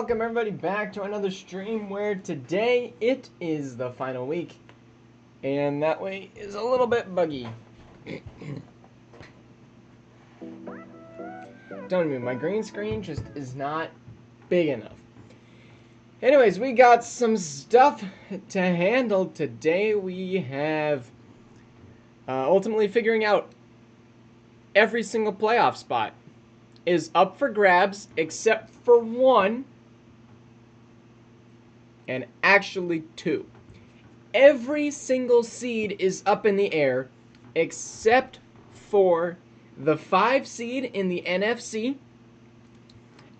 welcome everybody back to another stream where today it is the final week. And that way is a little bit buggy. Don't mean my green screen just is not big enough. Anyways, we got some stuff to handle today. We have ultimately figuring out every single playoff spot is up for grabs except for one, and actually two. Every single seed is up in the air except for the 5 seed in the NFC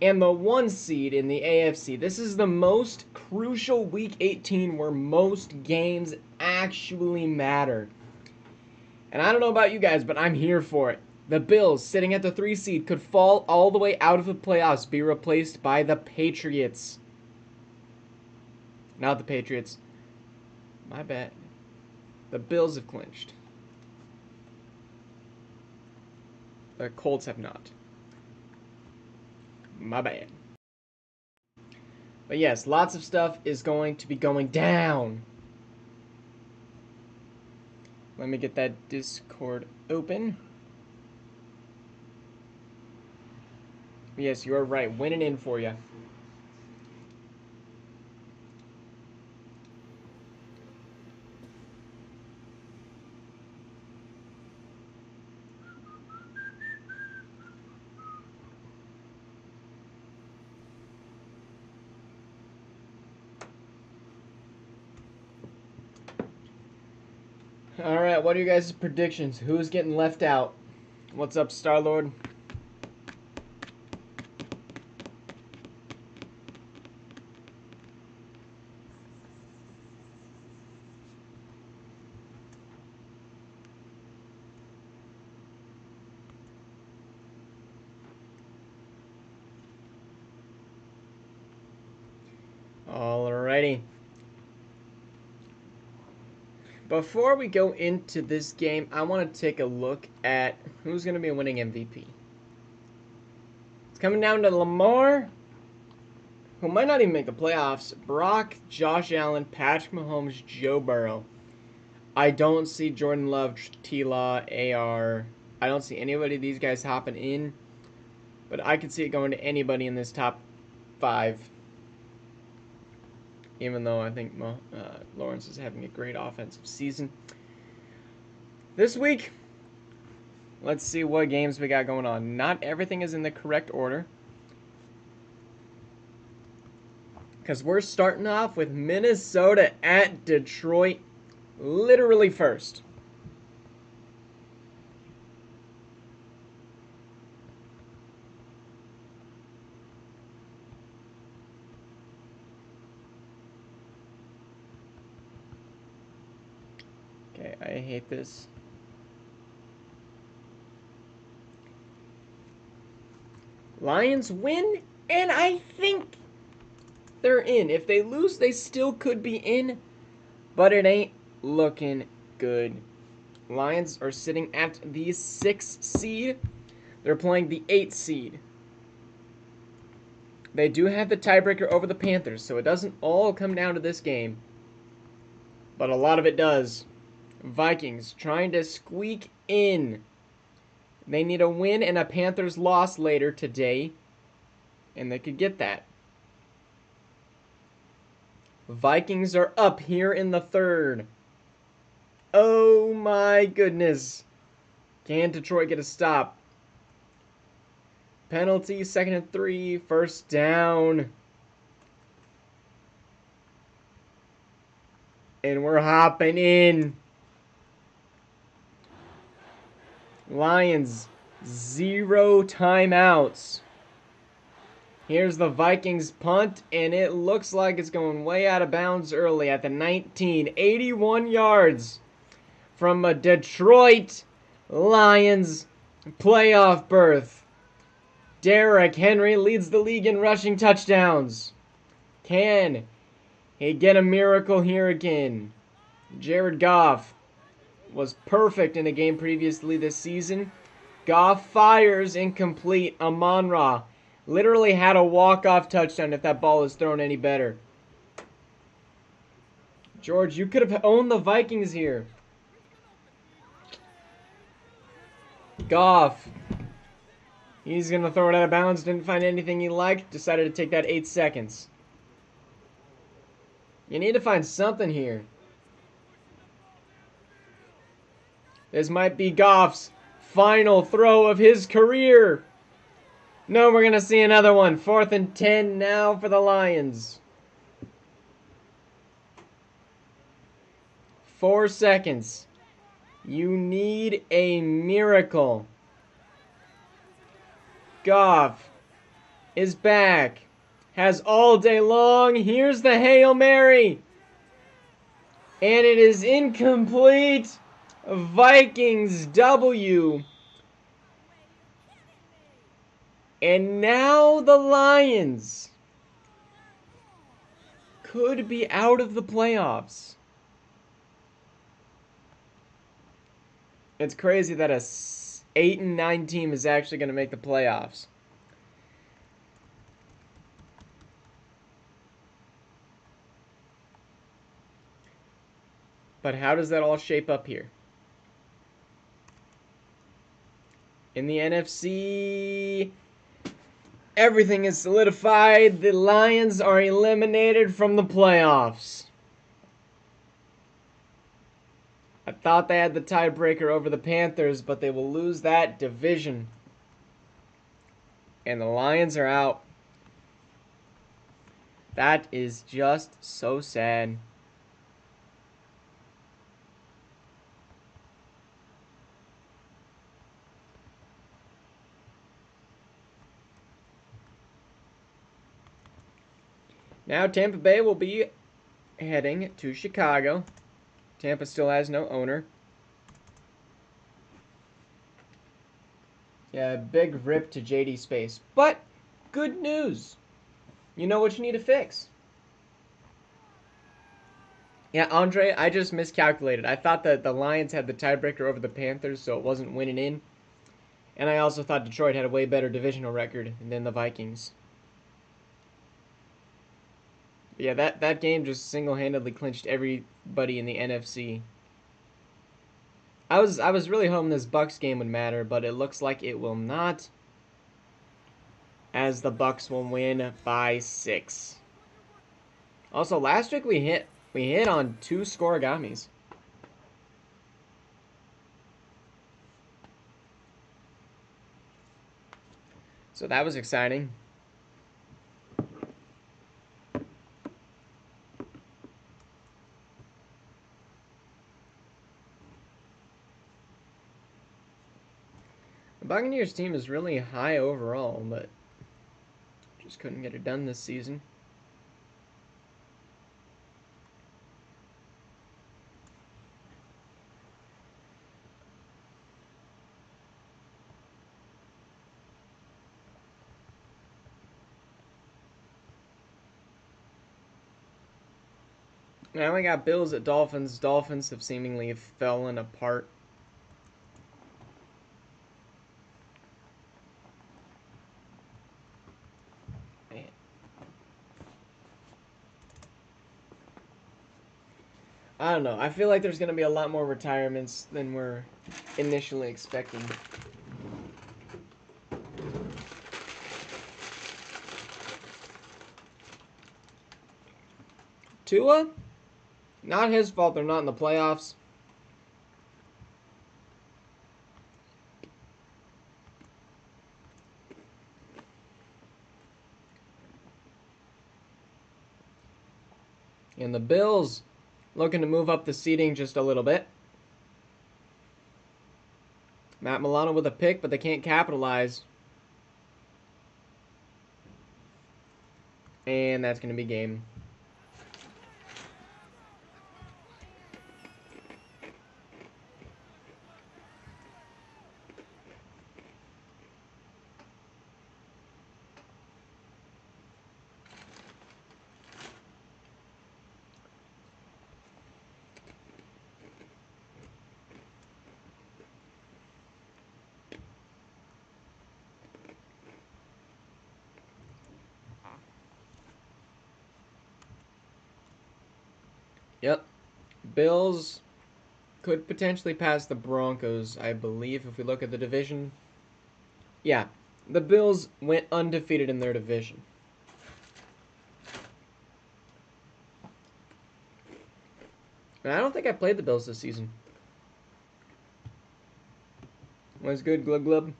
and the 1 seed in the AFC. This is the most crucial Week 18 where most games actually matter. And I don't know about you guys, but I'm here for it. The Bills, sitting at the 3 seed, could fall all the way out of the playoffs, be replaced by the Patriots. Not the Patriots. My bad. The Bills have clinched. The Colts have not. My bad. But yes, lots of stuff is going to be going down. Let me get that Discord open. Yes, you're right. Winning in for you. Alright, what are your guys' predictions? Who's getting left out? What's up, Star-Lord? Alrighty. Before we go into this game, I want to take a look at who's going to be winning MVP. It's coming down to Lamar, who might not even make the playoffs, Brock, Josh Allen, Patrick Mahomes, Joe Burrow. I don't see Jordan Love, T-Law, AR. I don't see anybody of these guys hopping in, but I could see it going to anybody in this top 5. Even though I think Lawrence is having a great offensive season. This week, let's see what games we got going on. Not everything is in the correct order, because we're starting off with Minnesota at Detroit, literally first. Okay, I hate this. Lions win, and I think they're in. If they lose, they still could be in, but it ain't looking good. Lions are sitting at the 6 seed. They're playing the 8 seed. They do have the tiebreaker over the Panthers, so it doesn't all come down to this game, but a lot of it does. Vikings trying to squeak in. They need a win and a Panthers loss later today, and they could get that. Vikings are up here in the 3rd. Oh my goodness. Can Detroit get a stop? Penalty, 2nd and 3, first down. And we're hopping in. Lions, 0 timeouts. Here's the Vikings punt, and it looks like it's going way out of bounds early at the 19. 81 yards from a Detroit Lions playoff berth. Derrick Henry leads the league in rushing touchdowns. Can he get a miracle here again? Jared Goff was perfect in a game previously this season. Goff fires incomplete. Amon-Ra Literally had a walk-off touchdown if that ball is thrown any better. George, you could have owned the Vikings here. Goff. He's going to throw it out of bounds. Didn't find anything he liked. Decided to take that 8 seconds. You need to find something here. This might be Goff's final throw of his career. No, we're going to see another one. 4th and 10 now for the Lions. 4 seconds. You need a miracle. Goff is back. Has all day long. Here's the Hail Mary. And it is incomplete. Vikings W. And now the Lions could be out of the playoffs. It's crazy that a 8-9 team is actually going to make the playoffs. But how does that all shape up here? In the NFC, everything is solidified. The Lions are eliminated from the playoffs. I thought they had the tiebreaker over the Panthers, but they will lose that division. And the Lions are out. That is just so sad. Now Tampa Bay will be heading to Chicago. Tampa still has no owner. Yeah, big rip to JD Space. But good news. You know what you need to fix. Yeah, Andre, I just miscalculated. I thought that the Lions had the tiebreaker over the Panthers, so it wasn't winning in. And I also thought Detroit had a way better divisional record than the Vikings. But yeah, that game just single-handedly clinched everybody in the NFC. I was really hoping this Bucks game would matter, but it looks like it will not, as the Bucks will win by 6. Also, last week we hit on 2 scoregamis. So that was exciting. The Buccaneers team is really high overall, but just couldn't get it done this season. Now we got Bills at Dolphins. Dolphins have seemingly fallen apart. Man. I don't know. I feel like there's going to be a lot more retirements than we're initially expecting. Tua? Not his fault they're not in the playoffs. And the Bills looking to move up the seeding just a little bit. Matt Milano with a pick, but they can't capitalize. And that's going to be game. Yep. Bills could potentially pass the Broncos, I believe, if we look at the division. Yeah, the Bills went undefeated in their division. And I don't think I played the Bills this season. What's good, Glub Glub?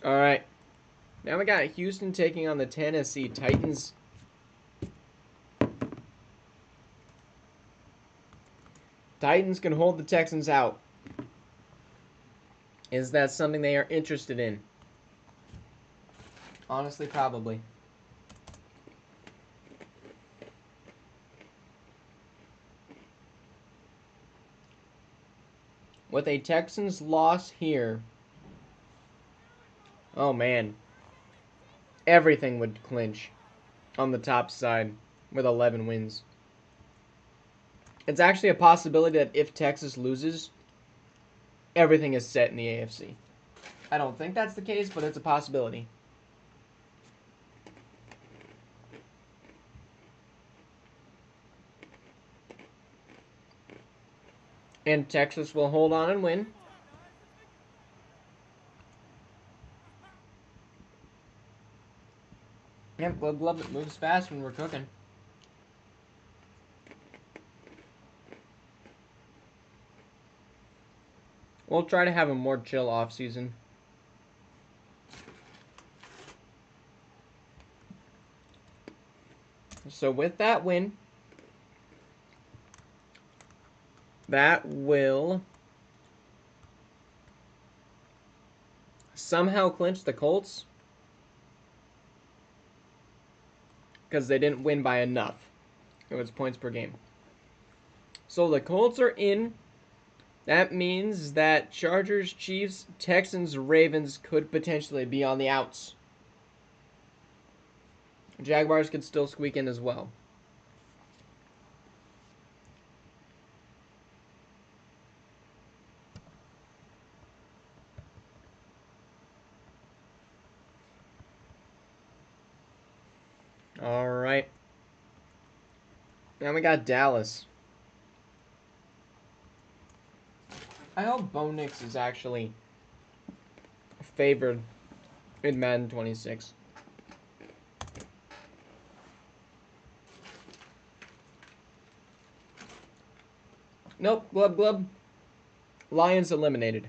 Alright. Now we got Houston taking on the Tennessee Titans. Titans can hold the Texans out. Is that something they are interested in? Honestly, probably. With a Texans loss here, oh man, everything would clinch on the top side with 11 wins. It's actually a possibility that if Texas loses, everything is set in the AFC. I don't think that's the case, but it's a possibility. And Texas will hold on and win. Yep, Glove it moves fast when we're cooking. We'll try to have a more chill off season. So with that win, that will somehow clinch the Colts because they didn't win by enough. It was points per game. So the Colts are in. That means that Chargers, Chiefs, Texans, Ravens could potentially be on the outs. Jaguars could still squeak in as well. All right. Now we got Dallas. I hope Bo Nix is actually favored in Madden 26. Nope, Glub Glub. Lions eliminated.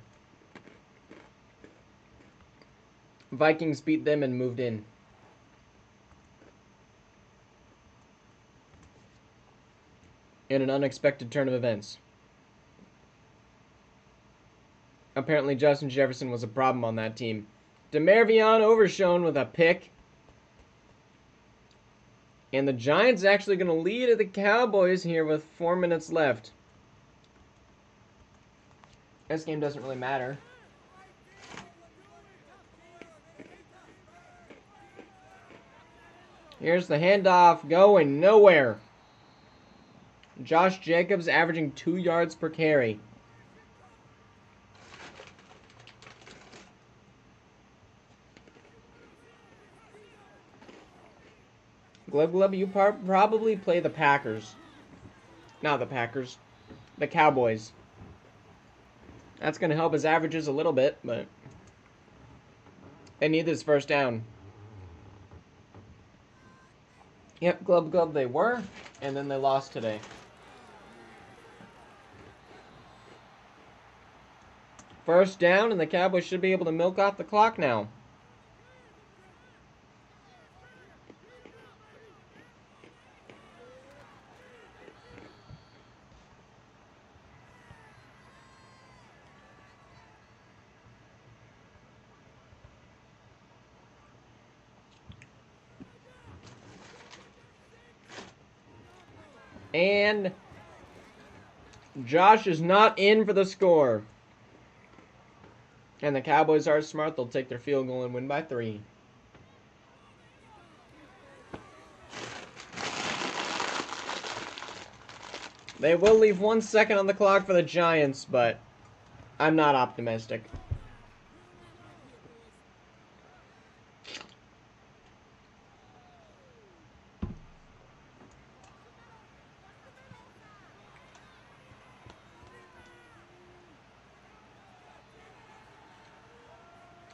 Vikings beat them and moved in. In an unexpected turn of events. Apparently Justin Jefferson was a problem on that team. DeMarvion overshown with a pick. And the Giants actually going to lead at the Cowboys here with 4 minutes left. This game doesn't really matter. Here's the handoff going nowhere. Josh Jacobs averaging 2 yards per carry. Glub Glub, you probably play the Packers. Not the Packers. The Cowboys. That's going to help his averages a little bit, but they need this first down. Yep, Glub Glub they were, and then they lost today. First down, and the Cowboys should be able to milk off the clock now. And Josh is not in for the score. And the Cowboys are smart. They'll take their field goal and win by 3. They will leave 1 second on the clock for the Giants, but I'm not optimistic.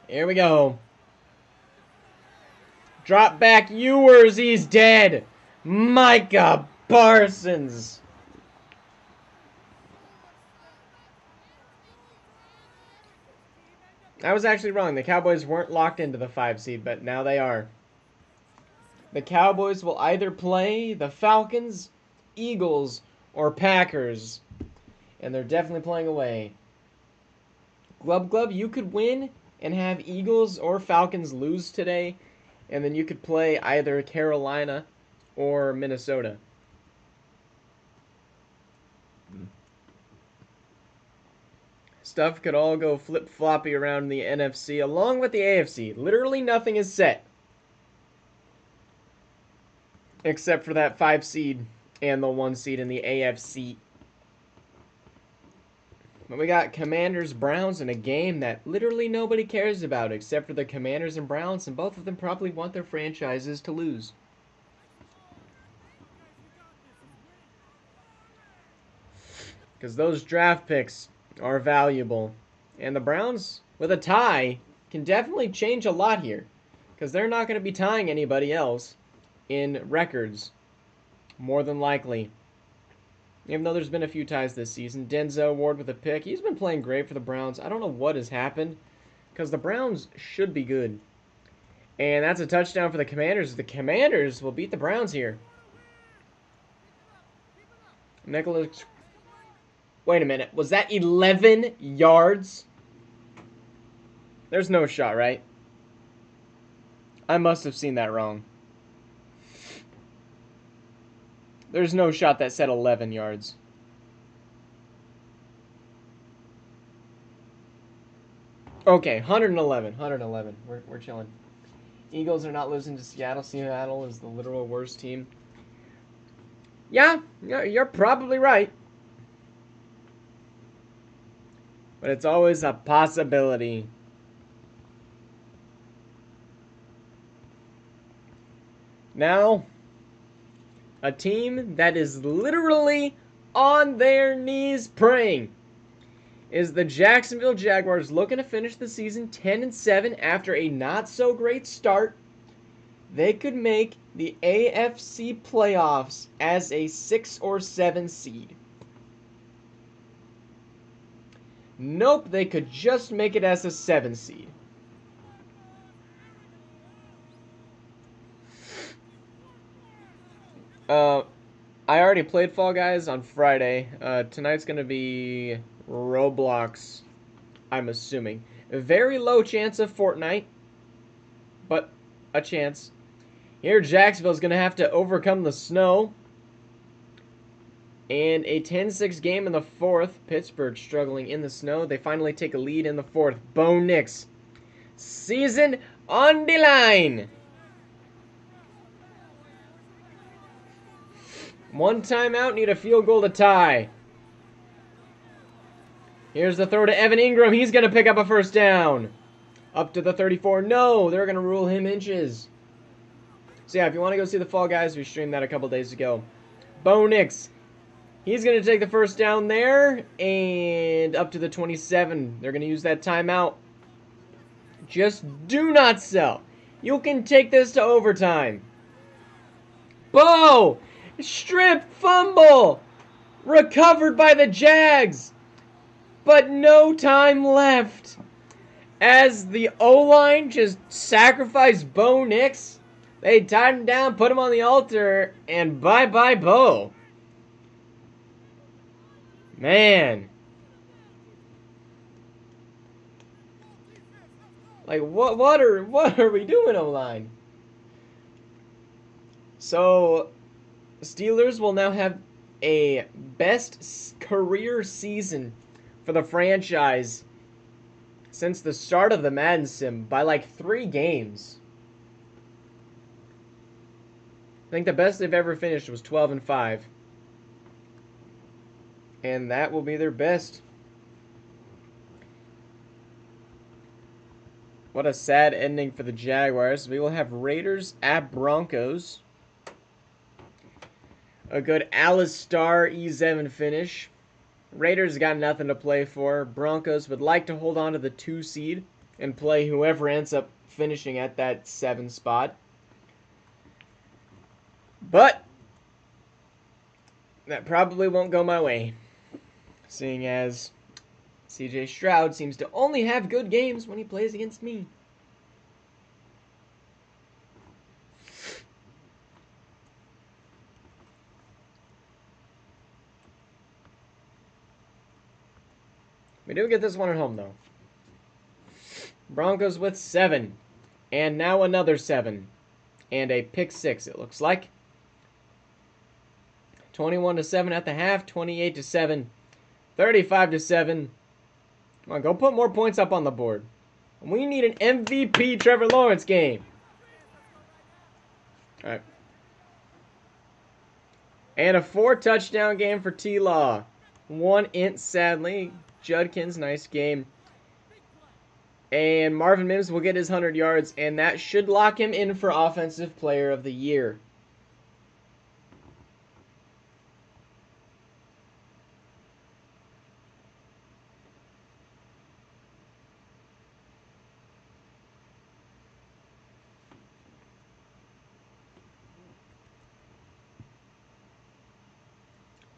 Here we go. Drop back Ewers, he's dead. Micah Parsons. I was actually wrong. The Cowboys weren't locked into the 5 seed, but now they are. The Cowboys will either play the Falcons, Eagles, or Packers. And they're definitely playing away. Glub, you could win and have Eagles or Falcons lose today. And then you could play either Carolina or Minnesota. Stuff could all go flip-floppy around the NFC along with the AFC. Literally nothing is set. Except for that 5 seed and the 1 seed in the AFC. But we got Commanders-Browns in a game that literally nobody cares about except for the Commanders and Browns, and both of them probably want their franchises to lose. Because those draft picks are valuable. And the Browns, with a tie, can definitely change a lot here. Because they're not going to be tying anybody else in records, more than likely. Even though there's been a few ties this season. Denzel Ward with a pick. He's been playing great for the Browns. I don't know what has happened, because the Browns should be good. And that's a touchdown for the Commanders. The Commanders will beat the Browns here. Nicholas. Wait a minute. Was that 11 yards? There's no shot, right? I must have seen that wrong. There's no shot that said 11 yards. Okay, 111. 111. We're chilling. Eagles are not losing to Seattle. Seattle is the literal worst team. Yeah, you're probably right. But it's always a possibility. Now, a team that is literally on their knees praying is the Jacksonville Jaguars, looking to finish the season 10-7 after a not-so-great start. They could make the AFC playoffs as a 6 or 7 seed. Nope, they could just make it as a 7 seed. I already played Fall Guys on Friday. Tonight's going to be Roblox, I'm assuming. A very low chance of Fortnite, but a chance. Here, Jacksonville's going to have to overcome the snow. And a 10-6 game in the 4th. Pittsburgh struggling in the snow. They finally take a lead in the 4th. Bo Nix. Season on the line. One timeout, need a field goal to tie. Here's the throw to Evan Ingram. He's going to pick up a first down. Up to the 34. No, they're going to rule him inches. So yeah, if you want to go see the Fall Guys, we streamed that a couple days ago. Bo Nix. He's going to take the first down there. And up to the 27. They're going to use that timeout. Just do not sell. You can take this to overtime. Bo! Strip fumble! Recovered by the Jags! But no time left. As the O-line just sacrificed Bo Nix, they tied him down, put him on the altar, and bye-bye Bo. Man. Like, what are we doing, O-line? So, Steelers will now have a best career season for the franchise since the start of the Madden sim by like 3 games. I think the best they've ever finished was 12-5. And that will be their best. What a sad ending for the Jaguars. We will have Raiders at Broncos. A good Alistar E7 finish. Raiders got nothing to play for. Broncos would like to hold on to the 2 seed and play whoever ends up finishing at that 7 spot. But that probably won't go my way, seeing as CJ Stroud seems to only have good games when he plays against me. We do get this one at home, though. Broncos with 7. And now another 7. And a pick 6, it looks like. 21-7 at the half. 28-7. 35-7. Come on, go put more points up on the board. We need an MVP Trevor Lawrence game. All right. And a 4-touchdown game for T-Law. 1 int, sadly. Judkins, nice game. And Marvin Mims will get his 100 yards, and that should lock him in for Offensive Player of the Year.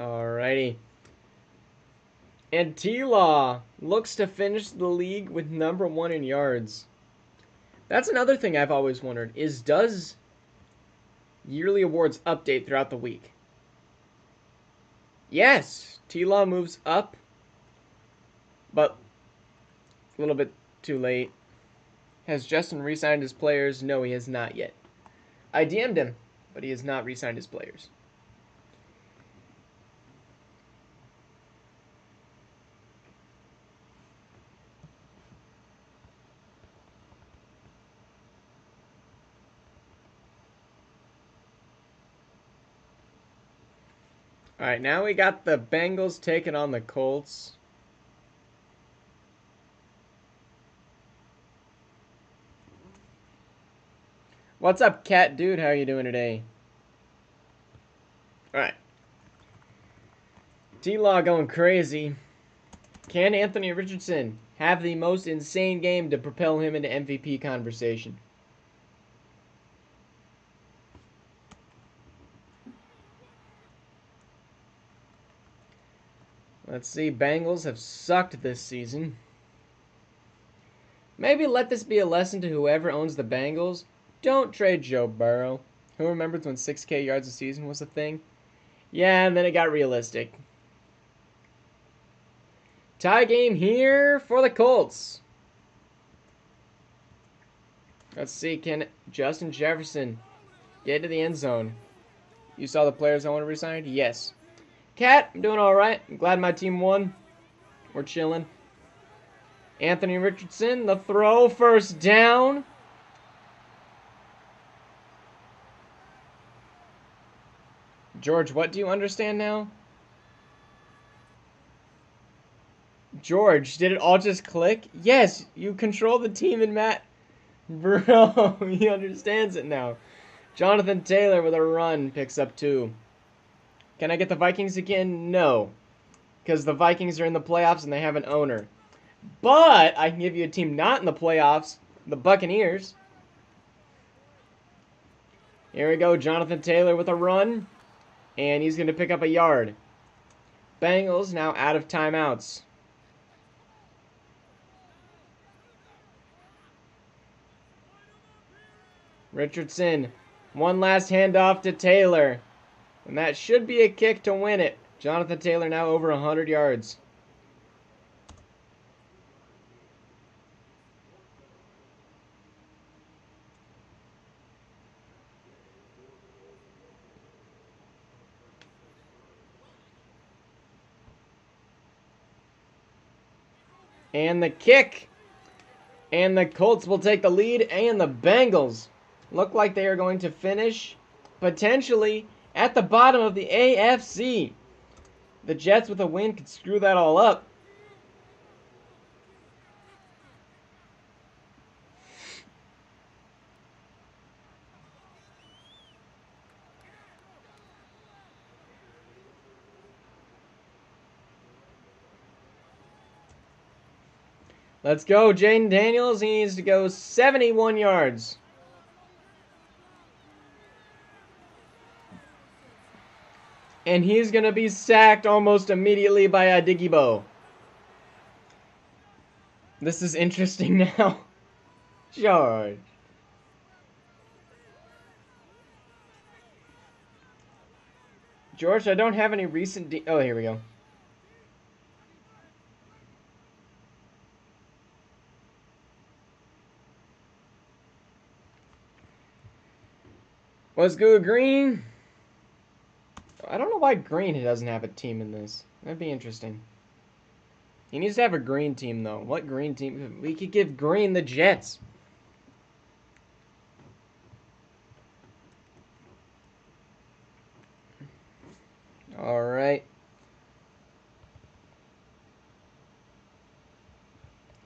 Alrighty. And T-Law looks to finish the league with #1 in yards. That's another thing I've always wondered, is does yearly awards update throughout the week? Yes, T-Law moves up, but a little bit too late. Has Justin re-signed his players? No, he has not yet. I DM'd him, but he has not re-signed his players. All right, now we got the Bengals taking on the Colts. What's up, Cat Dude? How are you doing today? All right. T-Law going crazy. Can Anthony Richardson have the most insane game to propel him into MVP conversation? Let's see. Bengals have sucked this season. Maybe let this be a lesson to whoever owns the Bengals. Don't trade Joe Burrow. Who remembers when 6K yards a season was a thing? Yeah, and then it got realistic. Tie game here for the Colts. Let's see. Can Justin Jefferson get to the end zone? You saw the players I want to resign? Yes. Cat, I'm doing all right. I'm glad my team won. We're chilling. Anthony Richardson, the throw, first down. George, what do you understand now? George, did it all just click? Yes, you control the team in Matt. Bro, he understands it now. Jonathan Taylor with a run picks up 2. Can I get the Vikings again? No. Because the Vikings are in the playoffs and they have an owner. But I can give you a team not in the playoffs, the Buccaneers. Here we go, Jonathan Taylor with a run. And he's going to pick up a yard. Bengals now out of timeouts. Richardson, one last handoff to Taylor. And that should be a kick to win it. Jonathan Taylor now over 100 yards. And the kick. And the Colts will take the lead. And the Bengals look like they are going to finish potentially at the bottom of the AFC. The Jets with a win could screw that all up. Let's go, Jaden Daniels. He needs to go 71 yards. And he's going to be sacked almost immediately by Adigbo. This is interesting now. George. George, I don't have any recent... oh, here we go. Let's go, Green. I don't know why Green doesn't have a team in this. That'd be interesting. He needs to have a green team, though. What green team? We could give Green the Jets. All right.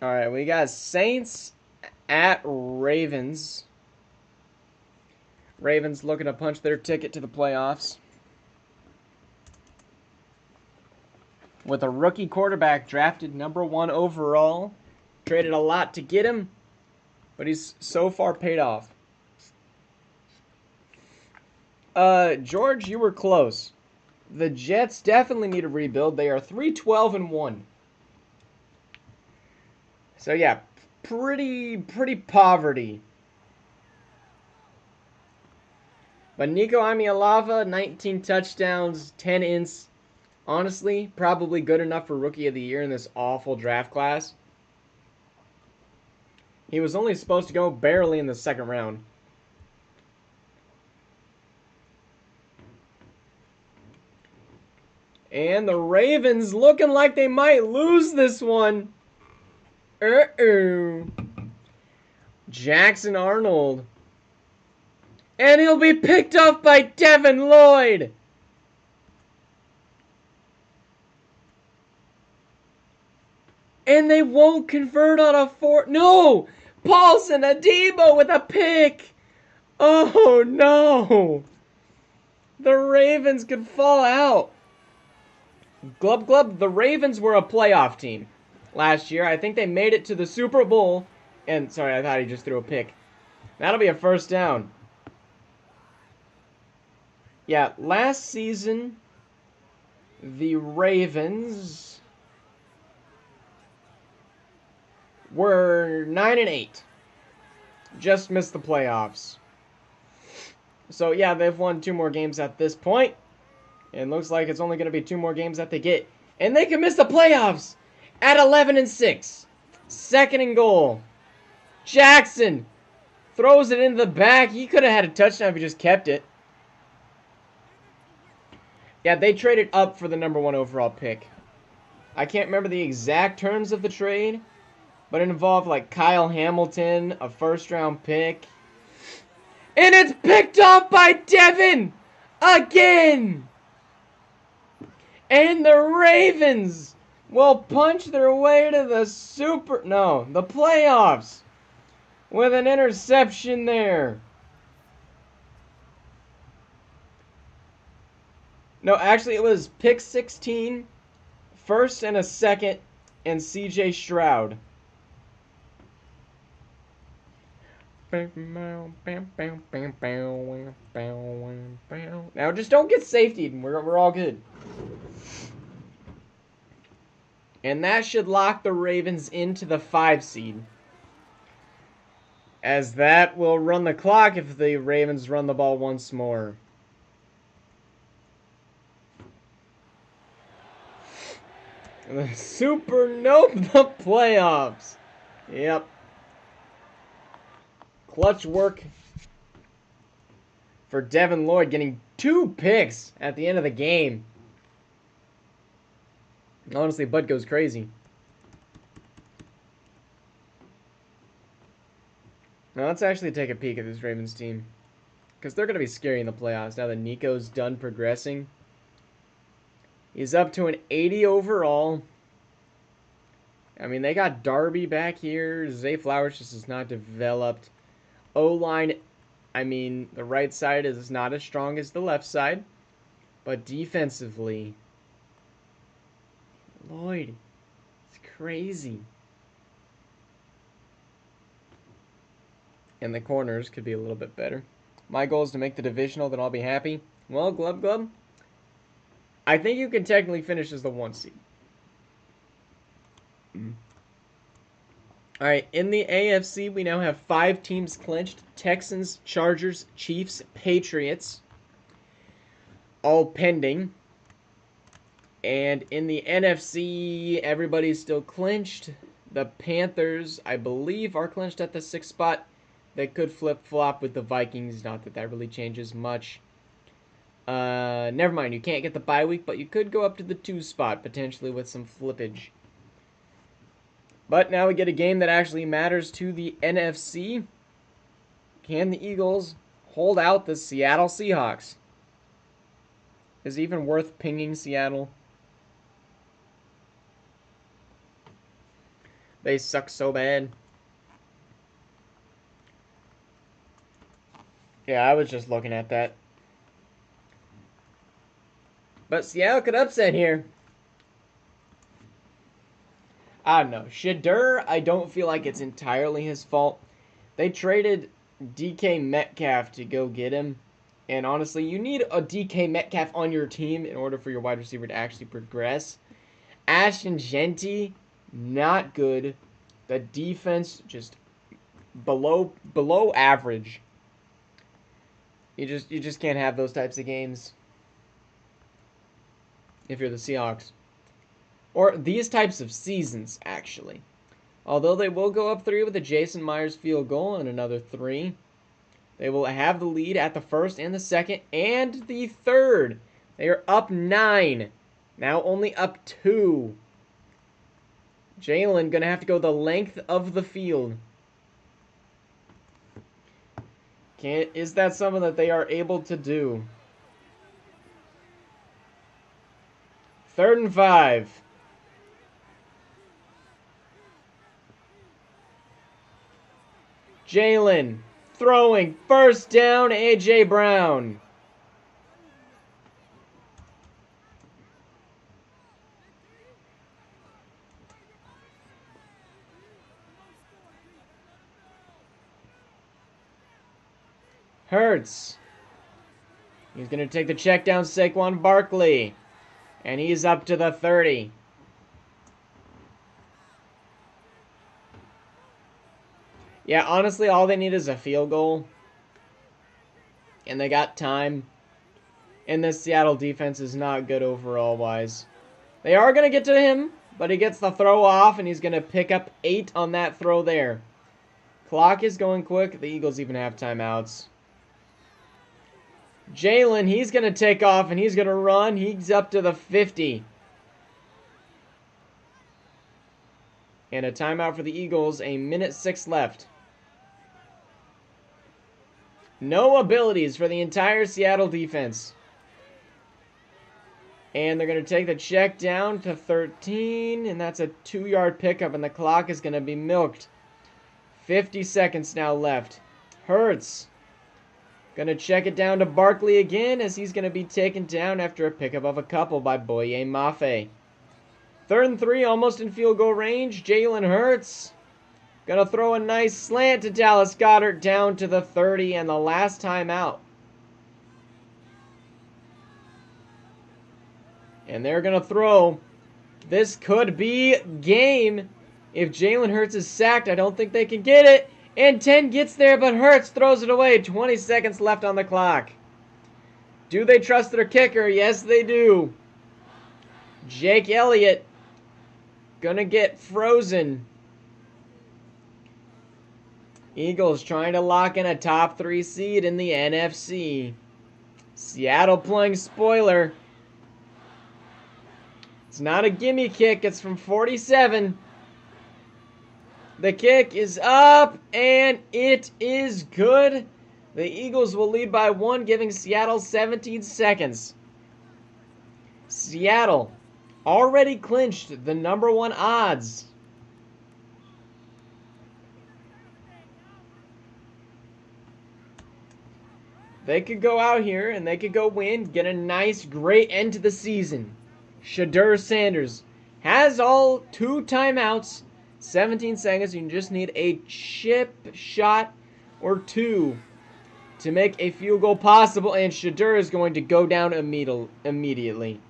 All right, we got Saints at Ravens. Ravens looking to punch their ticket to the playoffs. With a rookie quarterback drafted #1 overall. Traded a lot to get him, but he's so far paid off. George, you were close. The Jets definitely need a rebuild. They are 3-12-1. So yeah, pretty poverty. But Nico Amialava, 19 touchdowns, 10 ints. Honestly, probably good enough for Rookie of the Year in this awful draft class. He was only supposed to go barely in the second round. And the Ravens looking like they might lose this one. Jackson Arnold. And he'll be picked up by Devin Lloyd. And they won't convert on a No! Paulson Adebo with a pick. Oh, no. The Ravens could fall out. Glub Glub, the Ravens were a playoff team last year. I think they made it to the Super Bowl. And, sorry, I thought he just threw a pick. That'll be a first down. Yeah, last season, the Ravens were 9-8. Just missed the playoffs. So, yeah, they've won 2 more games at this point. And looks like it's only going to be 2 more games that they get. And they can miss the playoffs at 11-6. Second and goal. Jackson throws it into the back. He could have had a touchdown if he just kept it. Yeah, they traded up for the #1 overall pick. I can't remember the exact terms of the trade, but it involved like Kyle Hamilton, a first-round pick. And it's picked off by Devin again! And the Ravens will punch their way to the the playoffs with an interception there. No, actually it was pick 16, first and a second, and CJ Stroud. Now just don't get safety and we're all good. And that should lock the Ravens into the 5 seed. As that will run the clock if the Ravens run the ball once more. The the playoffs. Yep. Clutch work for Devin Lloyd, getting 2 picks at the end of the game. Honestly, Bud goes crazy. Now let's actually take a peek at this Ravens team, because they're going to be scary in the playoffs now that Nico's done progressing. He's up to an 80 overall. I mean, they got Darby back here. Zay Flowers just is not developed. O-line, I mean, the right side is not as strong as the left side. But defensively, Lloyd, it's crazy. And the corners could be a little bit better. My goal is to make the divisional, then I'll be happy. Well, Glub, I think you can technically finish as the 1 seed. Alright, in the AFC, we now have 5 teams clinched. Texans, Chargers, Chiefs, Patriots. All pending. And in the NFC, everybody's still clinched. The Panthers, I believe, are clinched at the 6th spot. They could flip-flop with the Vikings. Not that really changes much. Never mind, you can't get the bye week, but you could go up to the 2 spot, potentially with some flippage. But now we get a game that actually matters to the NFC. Can the Eagles hold out the Seattle Seahawks? Is it even worth pinging Seattle? They suck so bad. Yeah, I was just looking at that. But Seattle could upset here. I don't know. Shadur, I don't feel like it's entirely his fault. They traded DK Metcalf to go get him. And honestly, you need a DK Metcalf on your team in order for your wide receiver to actually progress. Ashton Genty, not good. The defense, just below average. You just can't have those types of games if you're the Seahawks. Or these types of seasons, actually. Although they will go up 3 with a Jason Myers field goal and another 3. They will have the lead at the 1st and the 2nd and the 3rd. They are up 9. Now only up 2. Jalen going to have to go the length of the field. Is that something that they are able to do? 3rd and 5. Jalen throwing, 1st down, A.J. Brown. Hurts. He's going to take the check down, Saquon Barkley. And he's up to the 30. Yeah, honestly, all they need is a field goal. And they got time. And this Seattle defense is not good overall-wise. They are going to get to him, but he gets the throw off, and he's going to pick up 8 on that throw there. Clock is going quick. The Eagles even have timeouts. Jalen, he's going to take off, and he's going to run. He's up to the 50. And a timeout for the Eagles. 1:06 left. No abilities for the entire Seattle defense. And they're going to take the check down to 13. And that's a 2-yard pickup. And the clock is going to be milked. 50 seconds now left. Hurts. Going to check it down to Barkley again, as he's going to be taken down after a pickup of a couple by Boye Mafe. 3rd and 3, almost in field goal range. Jalen Hurts. Going to throw a nice slant to Dallas Goedert down to the 30 and the last time out. And they're going to throw. This could be game. If Jalen Hurts is sacked, I don't think they can get it. And 10 gets there, but Hurts throws it away. 20 seconds left on the clock. Do they trust their kicker? Yes, they do. Jake Elliott gonna get frozen. Eagles trying to lock in a top 3 seed in the NFC. Seattle playing spoiler. It's not a gimme kick. It's from 47. The kick is up, and it is good. The Eagles will lead by 1, giving Seattle 17 seconds. Seattle already clinched the #1 odds. They could go out here and they could go win, get a nice, great end to the season. Shadur Sanders has all 2 timeouts, 17 seconds. You just need a chip shot or 2 to make a field goal possible, and Shadur is going to go down immediately.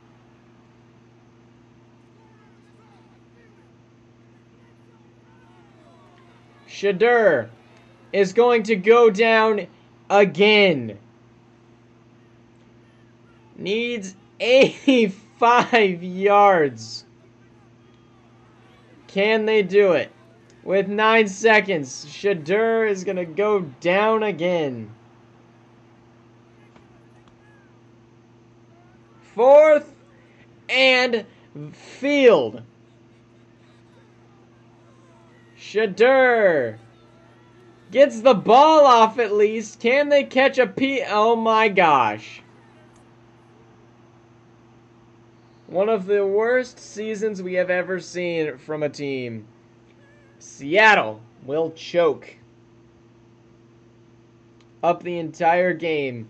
Shadur is going to go down again. Needs 85 yards. Can they do it? With 9 seconds, Shadur is going to go down again. 4th and field. Shadur gets the ball off at least. Can they catch a Oh my gosh. One of the worst seasons we have ever seen from a team. Seattle will choke up the entire game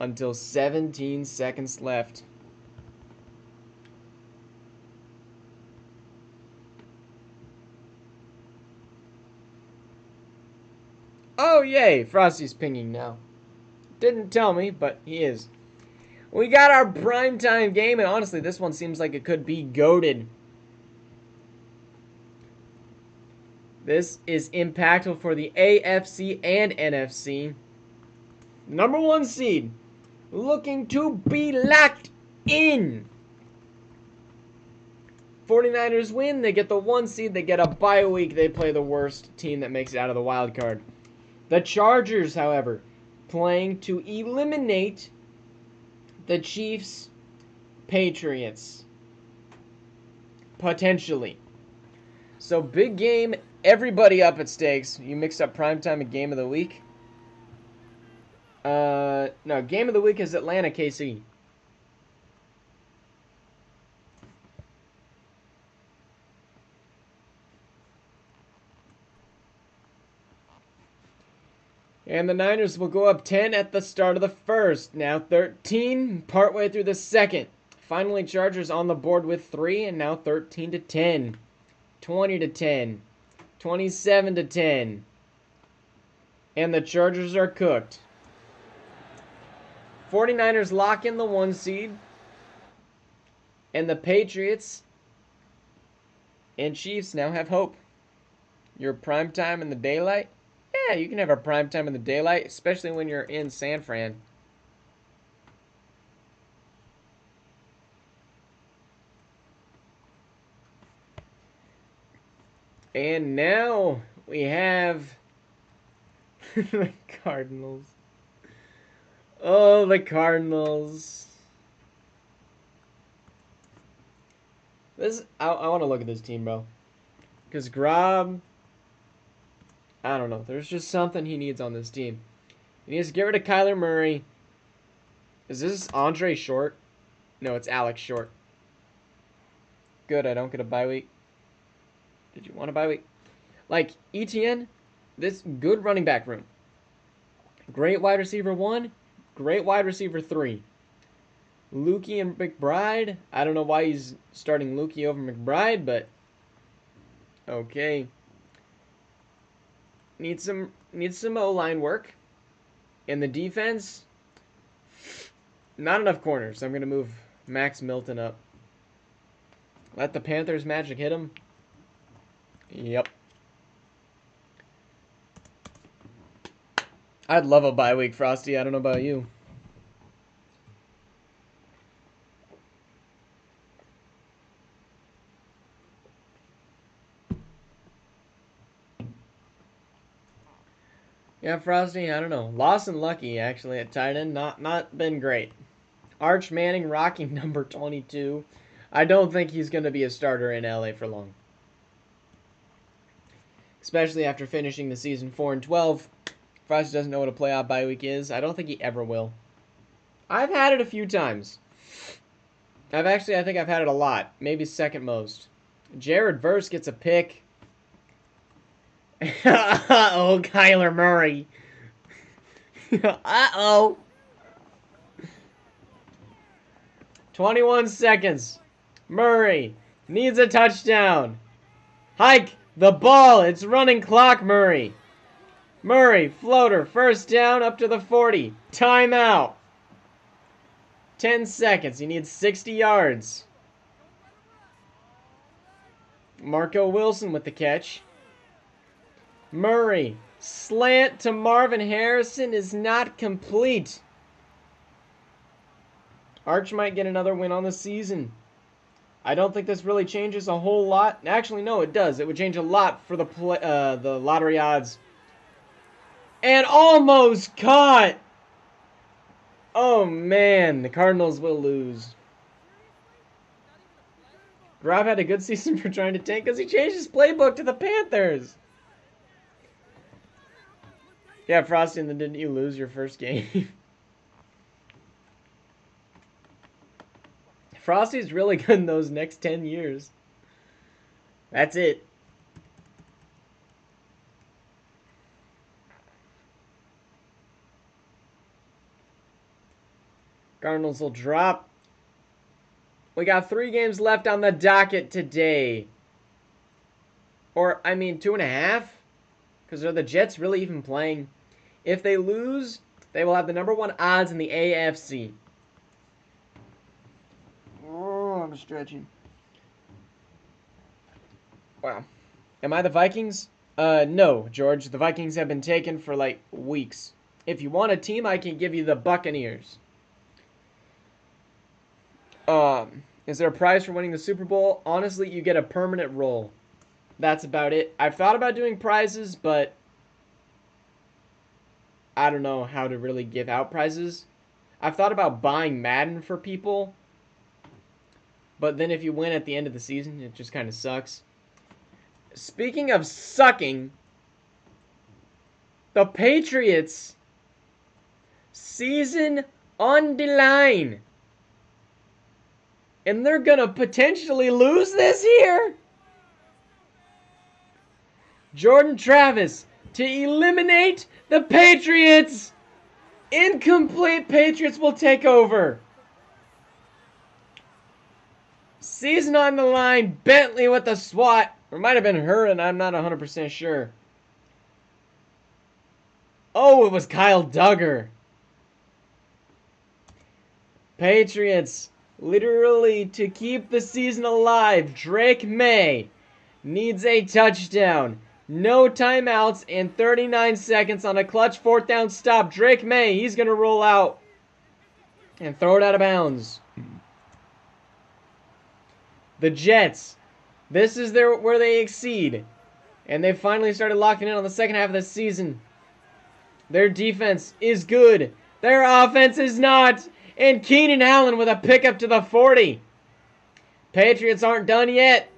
until 17 seconds left. Oh, yay, Frosty's pinging now. Didn't tell me, but he is. We got our primetime game, and honestly, this one seems like it could be goated. This is impactful for the AFC and NFC. #1 seed, looking to be locked in. 49ers win, they get the 1 seed, they get a bye week, they play the worst team that makes it out of the wild card. The Chargers, however, playing to eliminate the Chiefs, Patriots. Potentially. So big game, everybody up at stakes. You mixed up primetime and game of the week. No, game of the week is Atlanta KC. And the Niners will go up 10 at the start of the first. Now 13 partway through the second. Finally, Chargers on the board with 3, and now 13-10. 20-10. 27-10. And the Chargers are cooked. 49ers lock in the 1 seed. And the Patriots and Chiefs now have hope. Your prime time in the daylight? Yeah, you can have a prime time in the daylight, especially when you're in San Fran. And now we have the Cardinals. Oh, the Cardinals. I want to look at this team, bro. Because Grob, I don't know. There's just something he needs on this team. He needs to get rid of Kyler Murray. Is this Andre Short? No, it's Alex Short. Good, I don't get a bye week. Did you want a bye week? Like, ETN, this good running back room. Great wide receiver 1, great wide receiver 3. Lukey and McBride. I don't know why he's starting Lukey over McBride, but okay. Needs some O-line work. And the defense, not enough corners. So I'm going to move Max Milton up. Let the Panthers magic hit him. Yep. I'd love a bye week, Frosty. I don't know about you. Yeah, Frosty, I don't know. Lawson Lucky, actually, at tight end. Not been great. Arch Manning rocking number 22. I don't think he's going to be a starter in LA for long. Especially after finishing the season 4-12. Frosty doesn't know what a playoff bye week is. I don't think he ever will. I've had it a few times. I think I've had it a lot. Maybe second most. Jared Verse gets a pick. Uh-oh, Kyler Murray. Uh-oh. 21 seconds. Murray needs a touchdown. Hike the ball. It's running clock, Murray. Murray, floater, first down up to the 40. Timeout. 10 seconds. He needs 60 yards. Marco Wilson with the catch. Murray, slant to Marvin Harrison is not complete. Arch might get another win on the season. I don't think this really changes a whole lot. Actually, no, it does. It would change a lot for the lottery odds. And almost caught! Oh, man. The Cardinals will lose. Rob had a good season for trying to tank because he changed his playbook to the Panthers. Yeah, Frosty, and then didn't you lose your first game? Frosty's really good in those next 10 years. That's it. Cardinals will drop. We got 3 games left on the docket today. Or, I mean, 2.5? Because are the Jets really even playing? If they lose, they will have the #1 odds in the AFC. Oh, I'm stretching. Wow. Am I the Vikings? No, George. The Vikings have been taken for, like, weeks. If you want a team, I can give you the Buccaneers. Is there a prize for winning the Super Bowl? Honestly, you get a permanent role. That's about it. I've thought about doing prizes, but I don't know how to really give out prizes. I've thought about buying Madden for people, but then if you win at the end of the season, it just kind of sucks. Speaking of sucking, the Patriots, season on the line. And they're going to potentially lose this year? Jordan Travis to eliminate the Patriots. Incomplete. Patriots will take over. Season on the line. Bentley with the swat. Or might have been her, and I'm not 100% sure. Oh, it was Kyle Duggar. Patriots, literally to keep the season alive, Drake May needs a touchdown. No timeouts and 39 seconds on a clutch 4th down stop. Drake May, he's going to roll out and throw it out of bounds. The Jets, this is where they exceed. And they finally started locking in on the second half of the season. Their defense is good. Their offense is not. And Keenan Allen with a pickup to the 40. Patriots aren't done yet.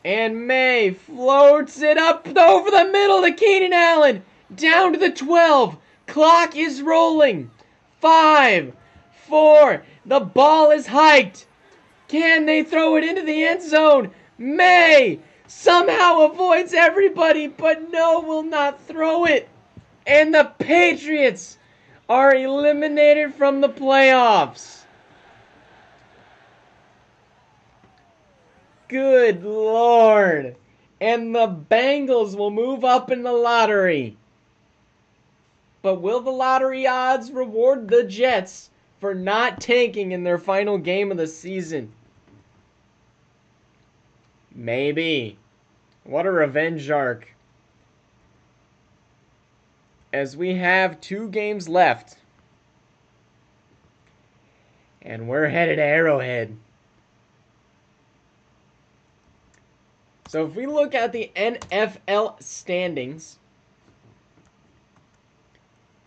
And May floats it up over the middle to Keenan Allen. Down to the 12. Clock is rolling. 5, 4. The ball is hiked. Can they throw it into the end zone? May somehow avoids everybody, but no, will not throw it. And the Patriots are eliminated from the playoffs. Good Lord. And the Bengals will move up in the lottery. But will the lottery odds reward the Jets for not tanking in their final game of the season? Maybe. What a revenge arc. As we have 2 games left. And we're headed to Arrowhead. So if we look at the NFL standings,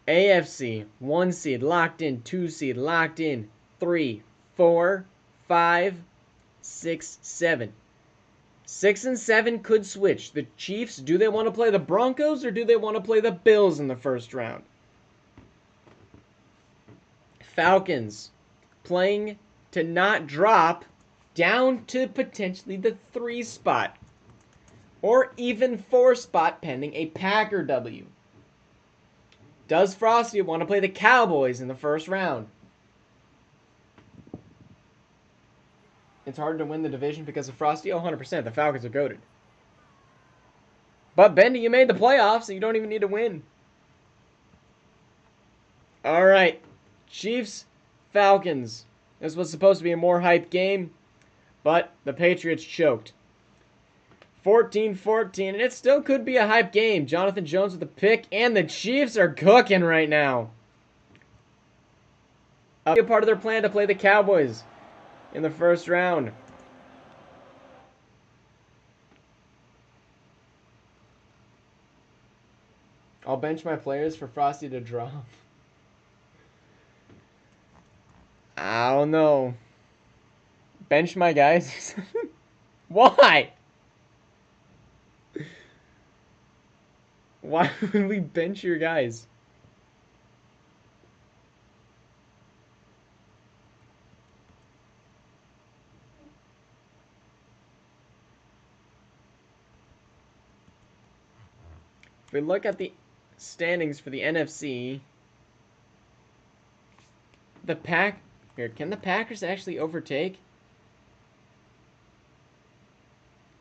AFC, 1 seed locked in, 2 seed locked in, 3, 4, 5, 6, 7. 6 and 7 could switch. The Chiefs, do they want to play the Broncos or do they want to play the Bills in the first round? Falcons playing to not drop down to potentially the 3 spot or even 4 spot pending a Packer W. Does Frosty want to play the Cowboys in the first round? It's hard to win the division because of Frosty. Oh, 100%. The Falcons are goated. But, Bendy, you made the playoffs, so you don't even need to win. All right. Chiefs, Falcons. This was supposed to be a more hyped game, but the Patriots choked. 14-14, and it still could be a hype game. Jonathan Jones with the pick, and the Chiefs are cooking right now. A part of their plan to play the Cowboys in the first round. I'll bench my players for Frosty to drop. I don't know. Bench my guys? Why? Why would we bench your guys? If we look at the standings for the NFC, can the Packers actually overtake?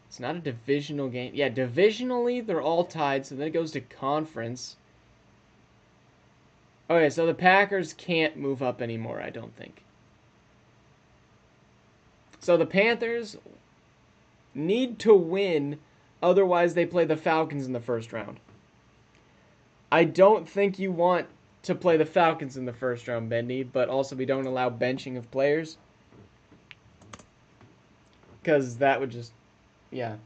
It's not a divisional game. Yeah, divisionally, they're all tied, so then it goes to conference. Okay, so the Packers can't move up anymore, I don't think. So the Panthers need to win, otherwise they play the Falcons in the first round. I don't think you want to play the Falcons in the first round, Bendy, but also we don't allow benching of players. Because that would just... yeah.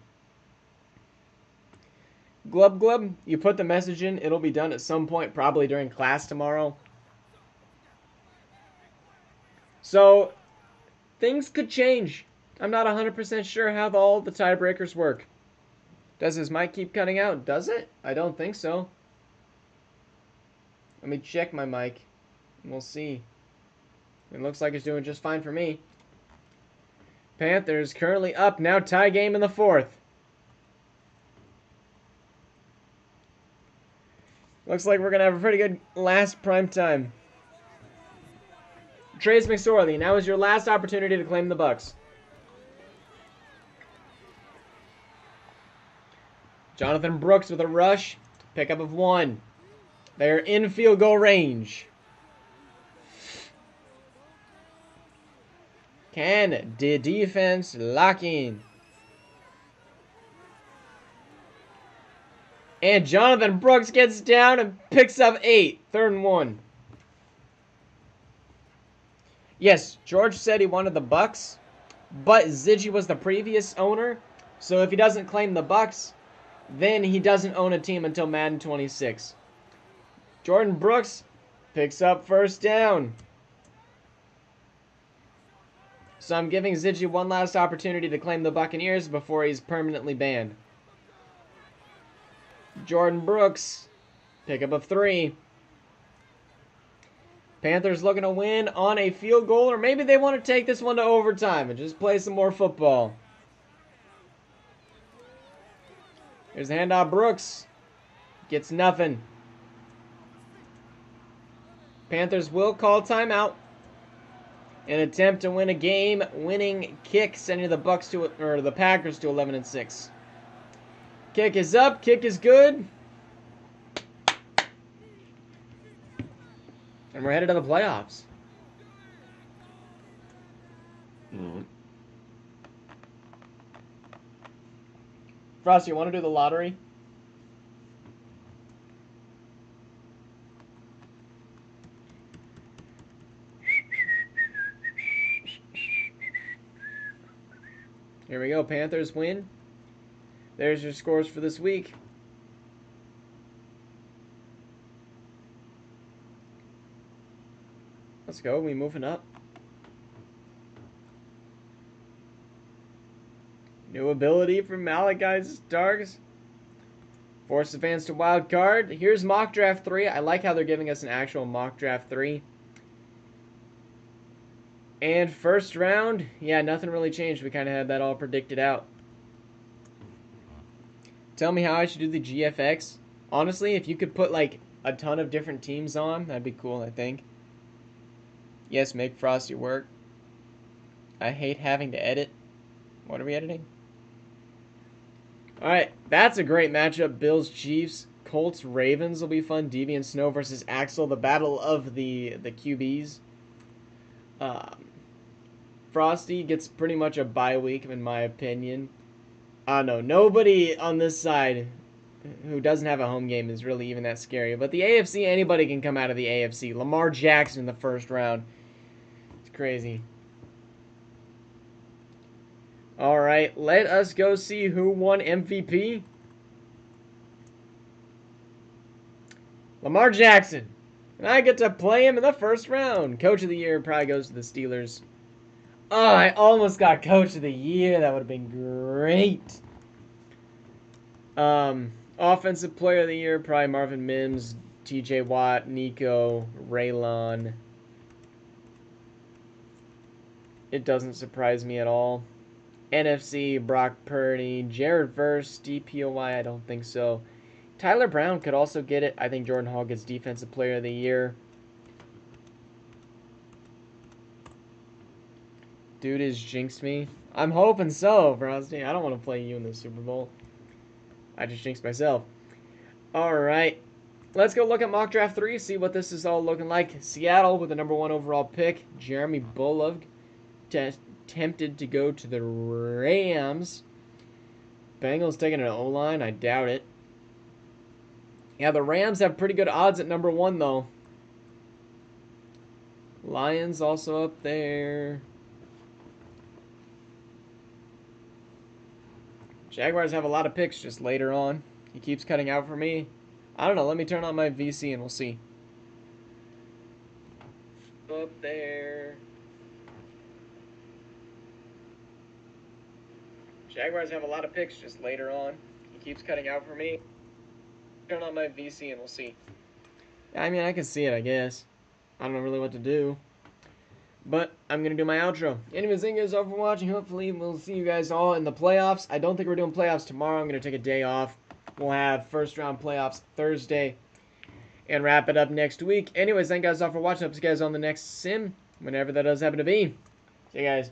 Glub, you put the message in. It'll be done at some point, probably during class tomorrow. So, things could change. I'm not 100% sure how all the tiebreakers work. Does his mic keep cutting out? Does it? I don't think so. Let me check my mic. We'll see. It looks like it's doing just fine for me. Panthers currently up. Now tie game in the fourth. Looks like we're going to have a pretty good last prime time. Trace McSorley, now is your last opportunity to claim the Bucks. Jonathan Brooks with a rush. Pickup of 1. They're in field goal range. Can the defense lock in? And Jonathan Brooks gets down and picks up 8. 3rd and 1. Yes, George said he wanted the Bucks, but Ziggy was the previous owner. So if he doesn't claim the Bucks, then he doesn't own a team until Madden 26. Jordan Brooks picks up 1st down. So I'm giving Ziggy one last opportunity to claim the Buccaneers before he's permanently banned. Jordan Brooks, pickup of 3. Panthers looking to win on a field goal, or maybe they want to take this one to overtime and just play some more football. Here's the handoff. Brooks gets nothing. Panthers will call timeout. An attempt to win a game-winning kick, sending the Packers to 11-6. Kick is up. Kick is good. And we're headed to the playoffs. Frosty, you want to do the lottery? Here we go. Panthers win. There's your scores for this week. Let's go. We moving up. New ability from Malachi Starks. Force the fans to wild card. Here's mock draft 3. I like how they're giving us an actual mock draft 3. And first round, yeah, nothing really changed. We kind of had that all predicted out. Tell me how I should do the GFX. Honestly, if you could put like a ton of different teams on, that'd be cool, I think. Yes, make Frosty work. I hate having to edit. What are we editing? Alright, that's a great matchup. Bills, Chiefs, Colts, Ravens will be fun. Deviant Snow versus Axel, the battle of the QBs. Frosty gets pretty much a bye week, in my opinion. No, nobody on this side who doesn't have a home game is really even that scary. But the AFC, anybody can come out of the AFC. Lamar Jackson in the first round. It's crazy. Alright, let us go see who won MVP. Lamar Jackson. And I get to play him in the first round. Coach of the Year probably goes to the Steelers. Oh, I almost got Coach of the Year. That would have been great. Offensive Player of the Year, probably Marvin Mims, TJ Watt, Nico, Raylon. It doesn't surprise me at all. NFC, Brock Purdy, Jared Verse, DPOY, I don't think so. Tyler Brown could also get it. I think Jordan Hall gets Defensive Player of the Year. Dude has jinxed me. I'm hoping so, Frosty. I don't want to play you in the Super Bowl. I just jinxed myself. Alright. Let's go look at Mock Draft 3, see what this is all looking like. Seattle with the #1 overall pick. Jeremy Bullock tempted to go to the Rams. Bengals taking an O-line? I doubt it. Yeah, the Rams have pretty good odds at #1, though. Lions also up there. Jaguars have a lot of picks just later on. He keeps cutting out for me. I don't know. Let me turn on my VC and we'll see. Up there. Jaguars have a lot of picks just later on. He keeps cutting out for me. Turn on my VC and we'll see. I mean, I can see it, I guess. I don't know really what to do. But I'm going to do my outro. Anyways, thank you guys all for watching. Hopefully, we'll see you guys all in the playoffs. I don't think we're doing playoffs tomorrow. I'm going to take a day off. We'll have first round playoffs Thursday. And wrap it up next week. Anyways, thank you guys all for watching. Hope to see you guys on the next sim. Whenever that does happen to be. See you guys.